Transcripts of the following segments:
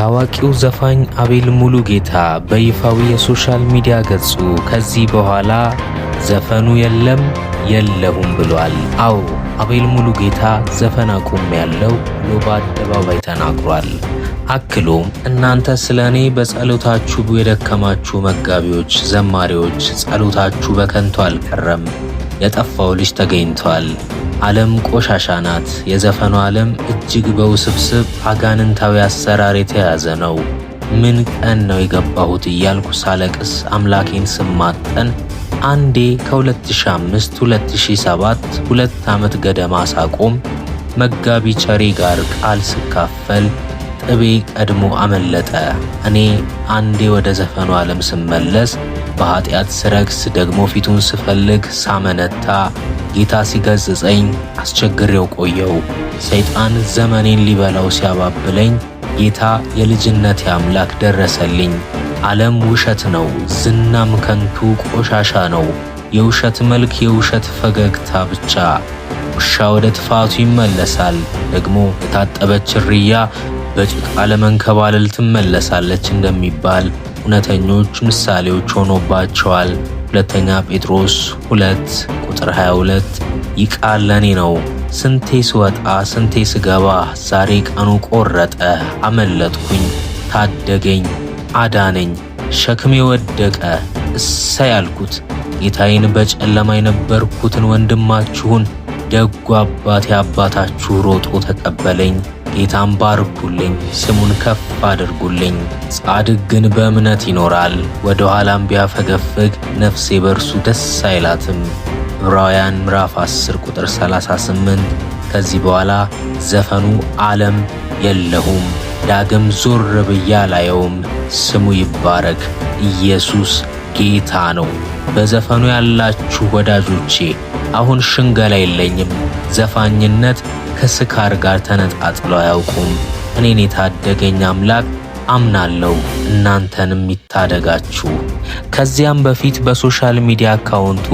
ታዋቂው ዘፋኝ አቤል ሙሉጌታ በይፋዊ የሶሻል ሚዲያ ገጹ ከዚህ በኋላ ዘፈኑ የለሁም ብሏል። አዎ አቤል ሙሉጌታ ዘፈን አቁሜያለሁ ብሎ በአደባባይ ተናግሯል። አክሎም እናንተ ስለኔ በጸሎታችሁ የደከማችሁ መጋቢዎች፣ ዘማሪዎች ጸሎታችሁ በከንቱ አልቀረም። የጠፋው ልጅ ተገኝቷል። ዓለም ቆሻሻ ናት። የዘፈኑ ዓለም እጅግ በውስብስብ አጋንንታዊ አሰራር የተያዘ ነው። ምን ቀን ነው የገባሁት እያልኩ ሳለቅስ አምላኬን ስማጠን አንዴ ከ2005 2007 2 ዓመት ገደማ ሳቆም መጋቢ ቸሬ ጋር ቃል ስካፈል ጥቤ ቀድሞ አመለጠ። እኔ አንዴ ወደ ዘፈኑ ዓለም ስመለስ በኃጢአት ስረክስ ደግሞ ፊቱን ስፈልግ ሳመነታ ጌታ ሲገስጸኝ አስቸግሬው ቆየው። ሰይጣን ዘመኔን ሊበላው ሲያባብለኝ ጌታ የልጅነቴ አምላክ ደረሰልኝ። ዓለም ውሸት ነው፣ ዝናም ከንቱ ቆሻሻ ነው። የውሸት መልክ፣ የውሸት ፈገግታ ብቻ። ውሻ ወደ ትፋቱ ይመለሳል። ደግሞ የታጠበች እርያ በጭቃ ለመንከባለል ትመለሳለች እንደሚባል እውነተኞች ምሳሌዎች ሆኖባቸዋል። ሁለተኛ ጴጥሮስ 2 ቁጥር 22 ይህ ቃል ለኔ ነው። ስንቴ ስወጣ ስንቴ ስገባ ዛሬ ቀኑ ቆረጠ። አመለጥኩኝ፣ ታደገኝ፣ አዳነኝ። ሸክሜ ወደቀ፣ እሰይ ያልኩት ጌታዬን በጨለማ የነበርኩትን ወንድማችሁን ደጉ አባቴ አባታችሁ ሮጦ ተቀበለኝ። ጌታን ባርኩልኝ፣ ስሙን ከፍ አድርጉልኝ። ጻድቅ ግን በእምነት ይኖራል፣ ወደ ኋላም ቢያፈገፍግ ነፍሴ በእርሱ ደስ አይላትም። ዕብራውያን ምዕራፍ 10 ቁጥር 38። ከዚህ በኋላ ዘፈኑ ዓለም የለሁም፣ ዳግም ዞር ብዬ አላየውም። ስሙ ይባረክ። ኢየሱስ ጌታ ነው። በዘፈኑ ያላችሁ ወዳጆቼ አሁን ሽንገላ የለኝም። ዘፋኝነት ከስካር ጋር ተነጣጥሎ አያውቁም። እኔን የታደገኝ አምላክ አምናለሁ፣ እናንተንም ይታደጋችሁ። ከዚያም በፊት በሶሻል ሚዲያ አካውንቱ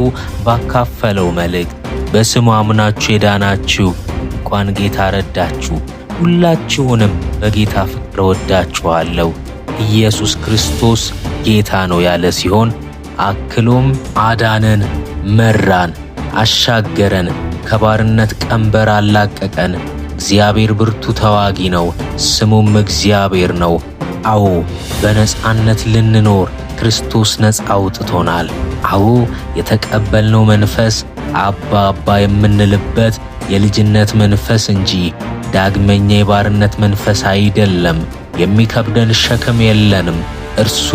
ባካፈለው መልእክት በስሙ አምናችሁ የዳናችሁ እንኳን ጌታ ረዳችሁ፣ ሁላችሁንም በጌታ ፍቅር ወዳችኋለሁ፣ ኢየሱስ ክርስቶስ ጌታ ነው ያለ ሲሆን አክሎም አዳነን፣ መራን፣ አሻገረን፣ ከባርነት ቀንበር አላቀቀን። እግዚአብሔር ብርቱ ተዋጊ ነው፣ ስሙም እግዚአብሔር ነው። አዎ በነጻነት ልንኖር ክርስቶስ ነጻ አውጥቶናል። አዎ የተቀበልነው መንፈስ አባ አባ የምንልበት የልጅነት መንፈስ እንጂ ዳግመኛ የባርነት መንፈስ አይደለም። የሚከብደን ሸክም የለንም። እርሱ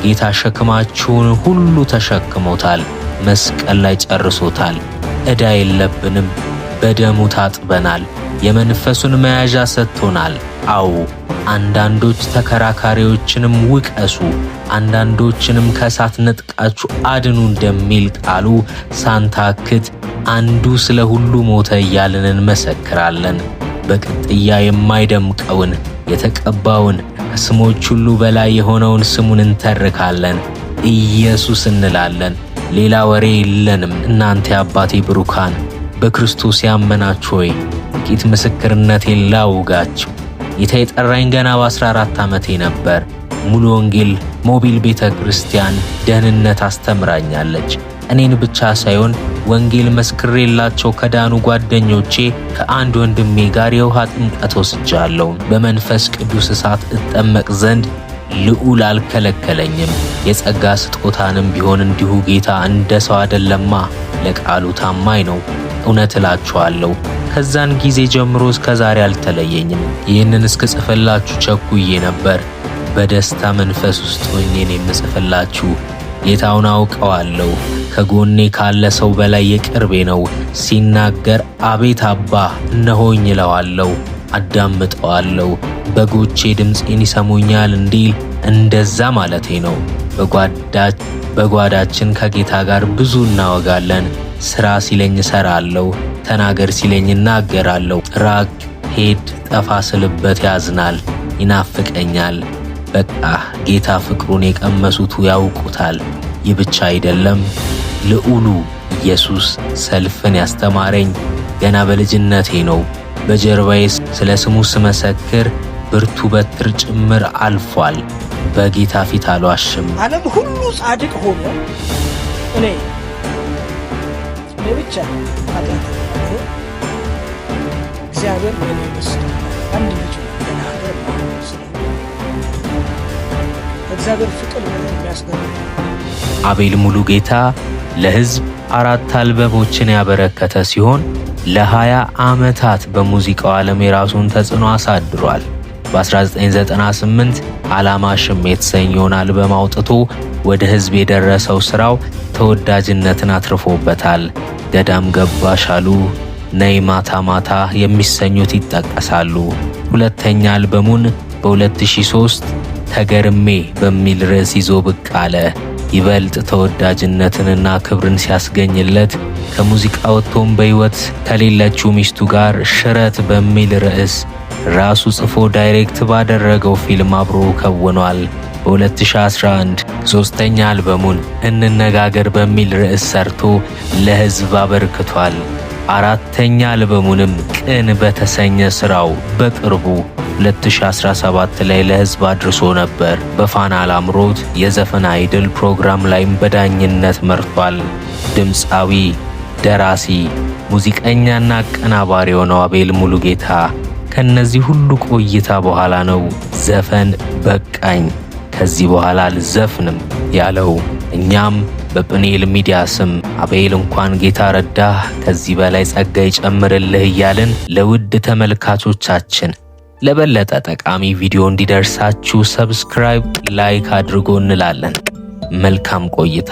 ጌታ ሸክማችሁን ሁሉ ተሸክሞታል፣ መስቀል ላይ ጨርሶታል። ዕዳ የለብንም፣ በደሙ ታጥበናል፣ የመንፈሱን መያዣ ሰጥቶናል። አዎ አንዳንዶች ተከራካሪዎችንም ውቀሱ፣ አንዳንዶችንም ከእሳት ነጥቃችሁ አድኑ እንደሚል ቃሉ ሳንታክት አንዱ ስለ ሁሉ ሞተ እያልን እንመሰክራለን። በቅጥያ የማይደምቀውን የተቀባውን ከስሞች ሁሉ በላይ የሆነውን ስሙን እንተርካለን። ኢየሱስ እንላለን። ሌላ ወሬ የለንም። እናንተ የአባቴ ብሩካን በክርስቶስ ያመናችሁ ሆይ ጥቂት ምስክርነቴን ላውጋችሁ። ጌታ የጠራኝ ገና በ14 ዓመቴ ነበር። ሙሉ ወንጌል ሞቢል ቤተ ክርስቲያን ደህንነት አስተምራኛለች። እኔን ብቻ ሳይሆን ወንጌል መስክሬላቸው ከዳኑ ጓደኞቼ ከአንድ ወንድሜ ጋር የውሃ ጥምቀት ወስጃለሁ። በመንፈስ ቅዱስ እሳት እጠመቅ ዘንድ ልዑል አልከለከለኝም። የጸጋ ስጦታንም ቢሆን እንዲሁ ጌታ እንደ ሰው አይደለማ፣ ለቃሉ ታማኝ ነው። እውነት እላችኋለሁ ከዛን ጊዜ ጀምሮ እስከ ዛሬ አልተለየኝም። ይህንን እስክጽፍላችሁ ቸኩዬ ነበር። በደስታ መንፈስ ውስጥ ሆኜ የምጽፍላችሁ። ጌታውን አውቀዋለሁ። ከጎኔ ካለ ሰው በላይ የቅርቤ ነው። ሲናገር አቤት አባ እነሆኝ እለዋለሁ፣ አዳምጠዋለሁ። በጎቼ ድምፄን ይሰሙኛል እንዲል እንደዛ ማለቴ ነው። በጓዳችን ከጌታ ጋር ብዙ እናወጋለን። ሥራ ሲለኝ እሠራለሁ፣ ተናገር ሲለኝ እናገራለሁ። ራቅ ሄድ ጠፋ ስልበት ያዝናል፣ ይናፍቀኛል። በቃ ጌታ ፍቅሩን የቀመሱት ያውቁታል። ይህ ብቻ አይደለም፣ ልዑሉ ኢየሱስ ሰልፍን ያስተማረኝ ገና በልጅነቴ ነው። በጀርባዬ ስለ ስሙ ስመሰክር ብርቱ በትር ጭምር አልፏል። በጌታ ፊት አልዋሽም። ዓለም ሁሉ ጻድቅ ሆኖ እኔ ብቻ ኃጢአት እግዚአብሔር ለኔ መስሎ አንድ ልጅ ለናገር እግዚአብሔር ፍቅር ነው የሚያስገርም። አቤል ሙሉጌታ ለሕዝብ 4 አልበሞችን ያበረከተ ሲሆን ለ20 ዓመታት በሙዚቃው ዓለም የራሱን ተጽዕኖ አሳድሯል። በ1998 ዓላማሽም የተሰኘውን አልበም አውጥቶ ወደ ሕዝብ የደረሰው ሥራው ተወዳጅነትን አትርፎበታል። ገዳም ገባሽ አሉ፣ ነይ ማታ ማታ የሚሰኙት ይጠቀሳሉ። ሁለተኛ አልበሙን በ2003 ተገርሜ በሚል ርዕስ ይዞ ብቅ አለ። ይበልጥ ተወዳጅነትንና ክብርን ሲያስገኝለት ከሙዚቃ ወጥቶም በሕይወት ከሌለችው ሚስቱ ጋር ሽረት በሚል ርዕስ ራሱ ጽፎ ዳይሬክት ባደረገው ፊልም አብሮ ከውኗል። በ2011 ሶስተኛ አልበሙን እንነጋገር በሚል ርዕስ ሰርቶ ለሕዝብ አበርክቷል። አራተኛ አልበሙንም ቅን በተሰኘ ሥራው በቅርቡ 2017 ላይ ለሕዝብ አድርሶ ነበር። በፋና ላምሮት የዘፈን አይድል ፕሮግራም ላይም በዳኝነት መርቷል። ድምፃዊ፣ ደራሲ፣ ሙዚቀኛና አቀናባሪ የሆነው አቤል ሙሉጌታ ከነዚህ ሁሉ ቆይታ በኋላ ነው ዘፈን በቃኝ ከዚህ በኋላ አልዘፍንም ያለው። እኛም በጵኔል ሚዲያ ስም አቤል እንኳን ጌታ ረዳህ፣ ከዚህ በላይ ጸጋ ይጨምርልህ እያልን ለውድ ተመልካቾቻችን ለበለጠ ጠቃሚ ቪዲዮ እንዲደርሳችሁ ሰብስክራይብ፣ ላይክ አድርጎ እንላለን። መልካም ቆይታ።